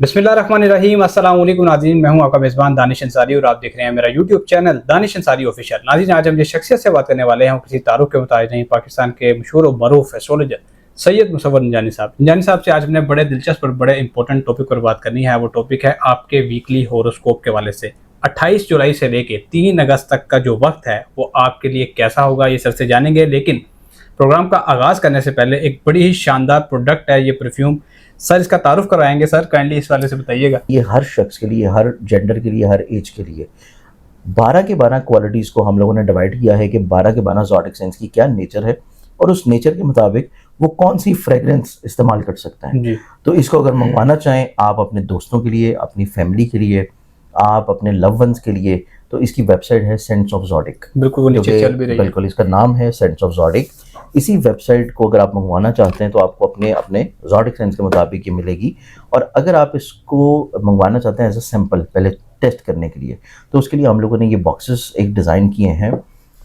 बिस्मिल्लाहिर्रहमानिर्रहीम अस्सलाम वालेकुम नाज़रीन, मैं हूं आपका मेज़बान दानिश अंसारी और आप देख रहे हैं मेरा YouTube channel Danish Ansari official. नाज़रीन, आज हम जिस शख्सियत से बात करने वाले हैं वो किसी तारुफ के मुताबिक नहीं, पाकिस्तान के मशहूर और मरूफ एस्ट्रोलॉजर सैयद मुसव्वर नजानी साहब। नजानी साहब से आज हमने बड़े दिलचस्प और बड़े इंपॉर्टेंट टॉपिक पर बात करनी है। वो टॉपिक है आपके वीकली होरोस्कोप के हवाले से। 28 जुलाई से लेके 3 अगस्त तक का जो वक्त है वो आपके लिए कैसा होगा, ये सर से जानेंगे। लेकिन प्रोग्राम का आगाज़ करने से पहले एक बड़ी ही शानदार प्रोडक्ट है ये परफ्यूम। सर, इसका तारुफ कराएंगे। सर, काइंडली इस वाले से बताइएगा। ये हर शख्स के लिए, हर जेंडर के लिए, हर एज के लिए 12 के 12 क्वालिटीज़ को हम लोगों ने डिवाइड किया है कि 12 के 12 ज़ोडिक साइंस की क्या नेचर है और उस नेचर के मुताबिक वो कौन सी फ्रेगरेंस इस्तेमाल कर सकता है। तो इसको अगर मंगवाना चाहें आप अपने दोस्तों के लिए, अपनी फैमिली के लिए, आप अपने लव वंस के लिए, तो इसकी वेबसाइट है सेंट्स ऑफ ज़ोडिक। बिल्कुल, वो नीचे चल भी रही है। बिल्कुल, इसका नाम है सेंट्स ऑफ ज़ोडिक। इसी वेबसाइट को अगर आप मंगवाना चाहते हैं तो आपको अपने अपने ज़ोडिक साइंस के मुताबिक ये मिलेगी। और अगर आप इसको मंगवाना चाहते हैं एज अ सैम्पल पहले टेस्ट करने के लिए, तो उसके लिए हम लोगों ने ये बॉक्सेस एक डिज़ाइन किए हैं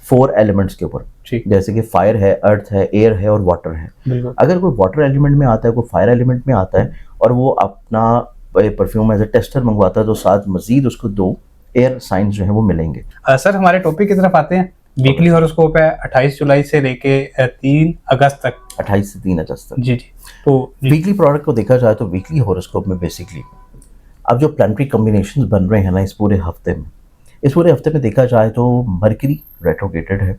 4 एलिमेंट्स के ऊपर, जैसे कि फायर है, अर्थ है, एयर है और वाटर है। अगर कोई वाटर एलिमेंट में आता है, कोई फायर एलिमेंट में आता है और वो अपना परफ्यूम एज ए टेस्टर मंगवाता है, तो साथ मजीद उसको 2 एयर साइंस जो है वो मिलेंगे। सर, हमारे टॉपिक की तरफ आते हैं। वीकली हॉरोस्कोप है 28 जुलाई से लेके 3 अगस्त तक। 28 से 3 अगस्त तक। जी। तो वीकली प्रोडक्ट को देखा जाए तो वीकली हॉरोस्कोप में बेसिकली अब जो प्लानिटरी कॉम्बिनेशंस बन रहे हैं ना इस पूरे हफ्ते में देखा जाए तो मरकरी रेट्रोगेटेड है।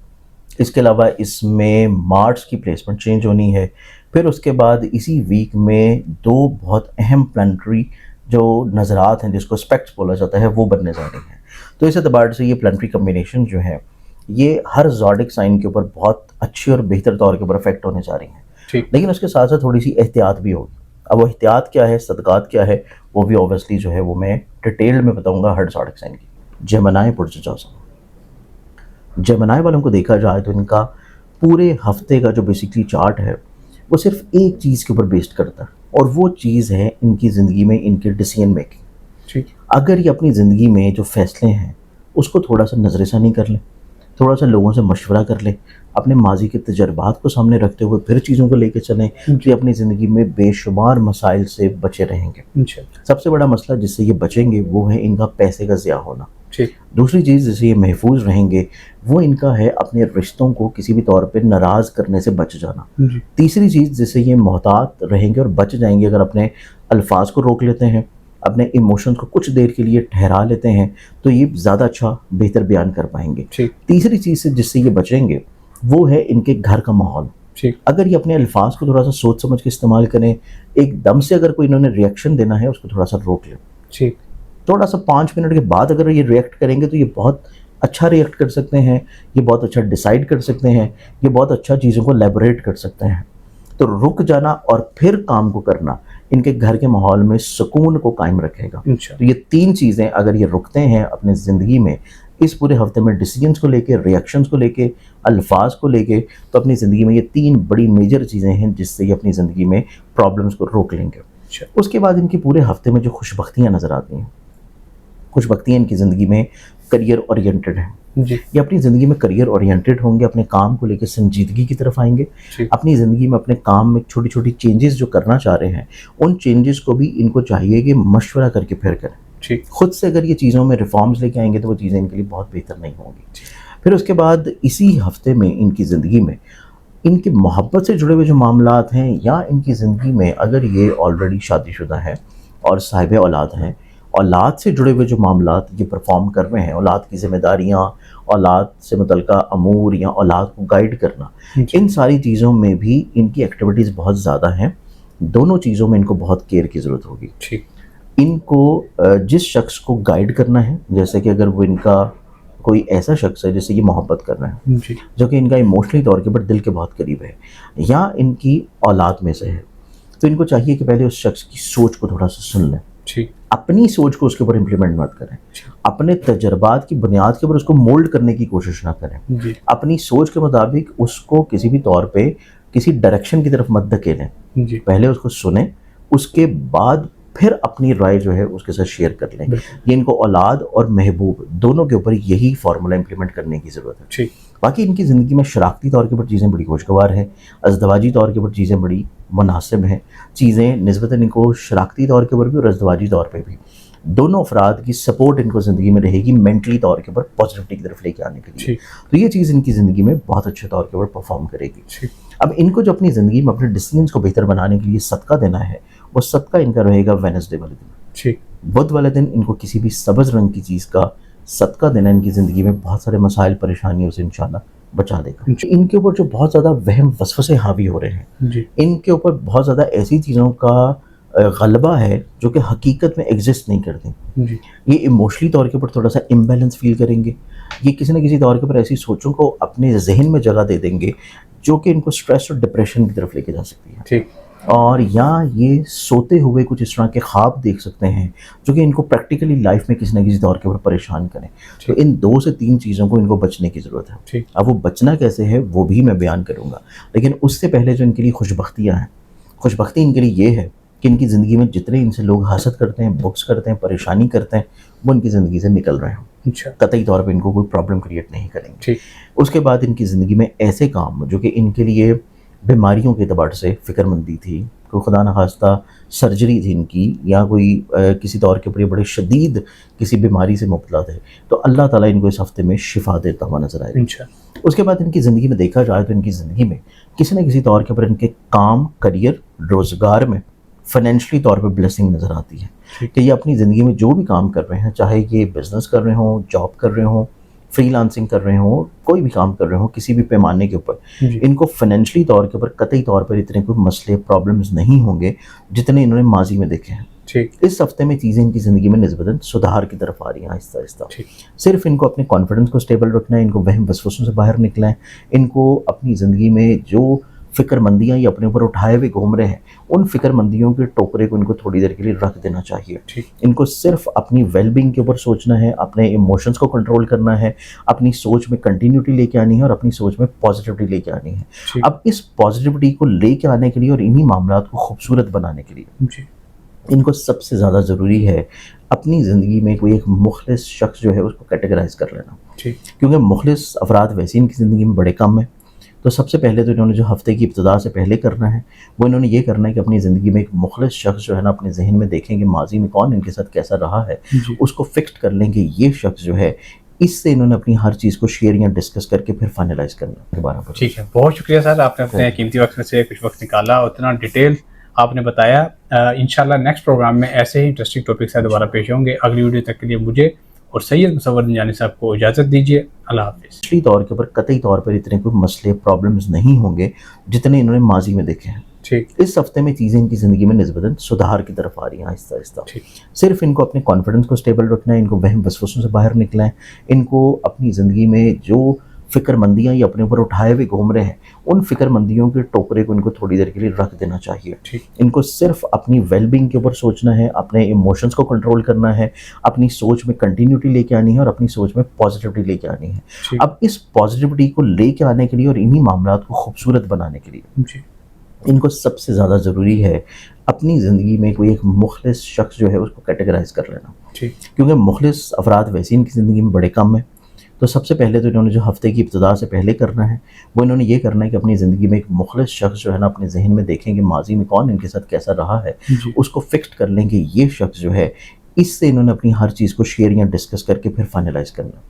इसके अलावा इसमें मार्स की प्लेसमेंट चेंज होनी है। फिर उसके बाद इसी वीक में 2 बहुत अहम प्लानिटरी जो नज़रात हैं, जिसको स्पेक्ट्स बोला जाता है, वो बनने जा रही हैं। तो इस एतबार से ये प्लानिटरी कॉम्बिनेशन जो है ये हर ज़ोडिक साइन के ऊपर बहुत अच्छी और बेहतर तौर के ऊपर इफेक्ट होने जा रही हैं। लेकिन उसके साथ साथ थोड़ी सी एहतियात भी होगी। अब वो एहतियात क्या है, सदक़ात क्या है, वो भी ऑब्वियसली जो है वो मैं डिटेल में बताऊंगा हर ज़ोडिक साइन की। जेमिनी बुर्ज जेमिनी वालों को देखा जाए तो इनका पूरे हफ्ते का जो बेसिकली चार्ट है वो सिर्फ एक चीज़ के ऊपर बेस्ड करता है और वो चीज़ है इनकी ज़िंदगी में इनके डिसीजन मेकिंग। अगर ये अपनी ज़िंदगी में जो फैसले हैं उसको थोड़ा सा नज़रसानी कर लें, थोड़ा सा लोगों से मशवरा कर लें, अपने माजी के तजर्बात को सामने रखते हुए फिर चीज़ों को लेकर चलें, तो अपनी ज़िंदगी में बेशुमार मसाइल से बचे रहेंगे। सबसे बड़ा मसला जिससे ये बचेंगे वो है इनका पैसे का ज़िया होना। दूसरी चीज़ जिससे ये महफूज रहेंगे वो इनका है अपने रिश्तों को किसी भी तौर पे नाराज़ करने से बच जाना। तीसरी चीज़ जिससे ये मोहतात रहेंगे और बच जाएंगे, अगर अपने अल्फाज को रोक लेते हैं, अपने इमोशंस को कुछ देर के लिए ठहरा लेते हैं, तो ये ज़्यादा अच्छा बेहतर बयान कर पाएंगे। तीसरी चीज़ से जिससे ये बचेंगे वो है इनके घर का माहौल। अगर ये अपने अल्फाज को थोड़ा सा सोच समझ के इस्तेमाल करें, एकदम से अगर कोई इन्होंने रिएक्शन देना है उसको थोड़ा सा रोक लें। थोड़ा सा 5 मिनट के बाद अगर ये रिएक्ट करेंगे तो ये बहुत अच्छा रिएक्ट कर सकते हैं, ये बहुत अच्छा डिसाइड कर सकते हैं, ये बहुत अच्छा चीज़ों को एलैबोरेट कर सकते हैं। तो रुक जाना और फिर काम को करना इनके घर के माहौल में सुकून को कायम रखेगा। तो ये 3 चीज़ें अगर ये रुकते हैं अपने ज़िंदगी में इस पूरे हफ्ते में, डिसीजंस को लेके, रिएक्शंस को लेके, अल्फाज को लेके, तो अपनी ज़िंदगी में ये 3 बड़ी मेजर चीज़ें हैं जिससे ये अपनी ज़िंदगी में प्रॉब्लम्स को रोक लेंगे। उसके बाद इनकी पूरे हफ्ते में जो खुशबख्तियाँ नज़र आती हैं, खुशबख्तियाँ इनकी ज़िंदगी में करियर ओरिएंटेड हैं। ये अपनी ज़िंदगी में करियर ओरिएंटेड होंगे, अपने काम को लेकर संजीदगी की तरफ आएंगे। अपनी ज़िंदगी में अपने काम में छोटी छोटी चेंजेस जो करना चाह रहे हैं उन चेंजेस को भी इनको चाहिए कि मशवरा करके फिर करें। खुद से अगर ये चीज़ों में रिफॉर्म्स लेके आएंगे तो वो चीज़ें इनके लिए बहुत बेहतर नहीं होंगी। फिर उसके बाद इसी हफ्ते में इनकी ज़िंदगी में इनकी मोहब्बत से जुड़े हुए जो मामलात हैं, या इनकी ज़िंदगी में अगर ये ऑलरेडी शादीशुदा है और साहिब औलाद हैं, औलाद से जुड़े हुए जो मामलात ये परफॉर्म कर रहे हैं, औलाद की जिम्मेदारियाँ, औलाद से मुतल्लिका अमूर या औलाद को गाइड करना, इन सारी चीज़ों में भी इनकी एक्टिविटीज़ बहुत ज़्यादा हैं। दोनों चीज़ों में इनको बहुत केयर की ज़रूरत होगी। इनको जिस शख्स को गाइड करना है, जैसे कि अगर वो इनका कोई ऐसा शख्स है जिससे ये मोहब्बत कर रहे हैं, जो कि इनका इमोशनली तौर के ऊपर दिल के बहुत करीब है, या इनकी औलाद में से है, तो इनको चाहिए कि पहले उस शख्स की सोच को थोड़ा सा सुन लें। अपनी सोच को उसके ऊपर इम्प्लीमेंट मत करें, अपने तजर्बात की बुनियाद के ऊपर उसको मोल्ड करने की कोशिश ना करें। अपनी सोच के मुताबिक उसको किसी भी तौर पे किसी डायरेक्शन की तरफ मत धकेलें। पहले उसको सुने, उसके बाद फिर अपनी राय जो है उसके साथ शेयर कर लें। ये इनको औलाद और महबूब दोनों के ऊपर यही फार्मूला इम्प्लीमेंट करने की ज़रूरत है। बाकी इनकी ज़िंदगी में शरारती तौर के ऊपर चीज़ें बड़ी खुशगवार हैं, अज़दवाजी तौर के ऊपर चीज़ें बड़ी मुनासिब हैं, चीज़ें निस्बतन इनको शरारती तौर के ऊपर भी और अज़दवाजी तौर पे भी दोनों अफराद की सपोर्ट इनको ज़िंदगी में रहेगी मेंटली तौर के ऊपर पॉजिटिविटी की तरफ लेके आने के लिए। तो ये चीज़ इनकी ज़िंदगी में बहुत अच्छे तौर के ऊपर परफॉर्म करेगी। अब इनको जो अपनी ज़िंदगी में अपने डिसीजंस को बेहतर बनाने के लिए सदका देना है, वो सदका इनका रहेगा वेडनेसडे वाले दिन। बुध वाले दिन इनको किसी भी सब्ज़ रंग की चीज़ का सदका देना इनकी ज़िंदगी में बहुत सारे मसाइल परेशानियों से इंशाल्लाह बचा देगा। इनके ऊपर जो बहुत ज़्यादा वहम वसवसे हावी हो रहे हैं, इनके ऊपर बहुत ज़्यादा ऐसी चीज़ों का गलबा है जो कि हकीकत में एग्जिस्ट नहीं करती। ये इमोशनली तौर के ऊपर थोड़ा सा इम्बैलेंस फील करेंगे, ये किसी न किसी तौर के ऊपर ऐसी सोचों को अपने जहन में जगह दे देंगे जो कि इनको स्ट्रेस और डिप्रेशन की तरफ लेके जा सकती है। और या ये सोते हुए कुछ इस तरह के ख्वाब देख सकते हैं जो कि इनको प्रैक्टिकली लाइफ में किसी न किसी तौर के ऊपर परेशान करें। तो इन 2 से 3 चीज़ों को इनको बचने की ज़रूरत है। अब वो बचना कैसे है वो भी मैं बयान करूँगा, लेकिन उससे पहले जो इनके लिए खुशबख्तियाँ हैं, खुशबख्ती इनके लिए ये है कि इनकी ज़िंदगी में जितने इनसे लोग हसद करते हैं, बुक्स करते हैं, परेशानी करते हैं, वो इनकी ज़िंदगी से निकल रहे हैं। कतई तौर पे इनको कोई प्रॉब्लम क्रिएट नहीं करेंगे। उसके बाद इनकी ज़िंदगी में ऐसे काम जो कि इनके लिए बीमारियों के एतबार से फ़िक्रमंदी थी, कोई खुदा न खास्ता सर्जरी थी इनकी, या कोई किसी तौर के ऊपर बड़े शदीद किसी बीमारी से मुब्तला थे, तो अल्लाह ताला इनको इस हफ्ते में शिफा देता हुआ नजर आएगा। उसके बाद इनकी ज़िंदगी में देखा जाए तो इनकी ज़िंदगी में किसी न किसी तौर के ऊपर इनके काम, करियर, रोज़गार में फाइनेंशियली तौर पे ब्लेसिंग नज़र आती है कि ये अपनी ज़िंदगी में जो भी काम कर रहे हैं, चाहे ये बिज़नेस कर रहे हों, जॉब कर रहे हों, फ्रीलांसिंग कर रहे हों, कोई भी काम कर रहे हों, किसी भी पैमाने के ऊपर इनको फाइनेंशियली तौर के ऊपर कतई तौर पर इतने कोई मसले, प्रॉब्लम्स नहीं होंगे जितने इन्होंने माजी में देखे हैं। इस हफ्ते में चीज़ें इनकी ज़िंदगी में निस्बतन सुधार की तरफ आ रही हैं आहिस्ता आहिस्ता। सिर्फ इनको अपने कॉन्फिडेंस को स्टेबल रखना है, इनको वहम वसवसों से बाहर निकलना है, इनको अपनी ज़िंदगी में जो फ़िक्रमंदियाँ ये अपने ऊपर उठाए हुए घूम रहे हैं, उन फ़िक्रमंदियों के टोकरे को इनको थोड़ी देर के लिए रख देना चाहिए। इनको सिर्फ अपनी वेलबींग के ऊपर सोचना है, अपने इमोशंस को कंट्रोल करना है, अपनी सोच में कंटिन्यूटी लेके आनी है और अपनी सोच में पॉजिटिविटी लेके आनी है। अब इस पॉजिटिविटी को लेके आने के लिए और इन्हीं मामलात को खूबसूरत बनाने के लिए इनको सबसे ज़्यादा ज़रूरी है अपनी ज़िंदगी में कोई एक मुखलिस शख्स जो है उसको कैटेगराइज कर लेना, क्योंकि मुखलिस अफराद वैसे इनकी ज़िंदगी में बड़े कम हैं। तो सबसे पहले तो इन्होंने जो हफ्ते की इब्तिदा से पहले करना है वो इन्होंने ये करना है कि अपनी ज़िंदगी में एक मुखलिस शख्स जो है ना अपने जहन में देखें कि माजी में कौन इनके साथ कैसा रहा है, उसको फिक्स कर लेंगे ये शख्स जो है, इससे इन्होंने अपनी हर चीज़ को शेयर या डिस्कस करके फिर फाइनलाइज करना दोबारा। ठीक है, बहुत शुक्रिया सर, आपने अपने कीमती वक्त में से कुछ वक्त निकाला, उतना डिटेल आपने बताया। इंशाल्लाह नेक्स्ट प्रोग्राम में ऐसे ही इंटरेस्टिंग टॉपिक से दोबारा पेश होंगे। अगली वीडियो तक के लिए मुझे और सैयद मुसव्वर निजानी साहब को इजाज़त दीजिए। अल्लाह हाफिज़। तौर के ऊपर कतई तौर पर इतने कोई मसले, प्रॉब्लम्स नहीं होंगे जितने इन्होंने माजी में देखे हैं। इस हफ्ते में चीज़ें इनकी ज़िंदगी में निस्बतन सुधार की तरफ आ रही हैं आहिस्ता आहिस्ता। सिर्फ इनको अपने कॉन्फिडेंस को स्टेबल रखना है, इनको वहम वसवसों से बाहर निकलना है, इनको अपनी ज़िंदगी में जो फ़िक्रमंदियाँ ये अपने ऊपर उठाए हुए घूम रहे हैं, उन फ़िक्रमंदियों के टोकरे को इनको थोड़ी देर के लिए रख देना चाहिए। इनको सिर्फ अपनी वेलबींग के ऊपर सोचना है, अपने इमोशंस को कंट्रोल करना है, अपनी सोच में कंटिन्यूटी लेके आनी है और अपनी सोच में पॉजिटिविटी लेके आनी है। अब इस पॉजिटिविटी को लेके आने के लिए और इन्हीं मामलात को खूबसूरत बनाने के लिए इनको सबसे ज़्यादा ज़रूरी है अपनी ज़िंदगी में कोई एक मुखलिस शख्स जो है उसको कैटेगराइज कर लेना, क्योंकि मुखलिस अफराद वैसे इनकी ज़िंदगी में बड़े कम हैं। तो सबसे पहले तो इन्होंने जो हफ्ते की इब्तिदा से पहले करना है वो इन्होंने ये करना है कि अपनी ज़िंदगी में एक मुखलिस शख्स जो है ना अपने जहन में देखें कि माजी में कौन इनके साथ कैसा रहा है, उसको फिक्स कर लेंगे ये शख्स जो है, इससे इन्होंने अपनी हर चीज़ को शेयर या डिस्कस करके फिर फाइनलाइज करना।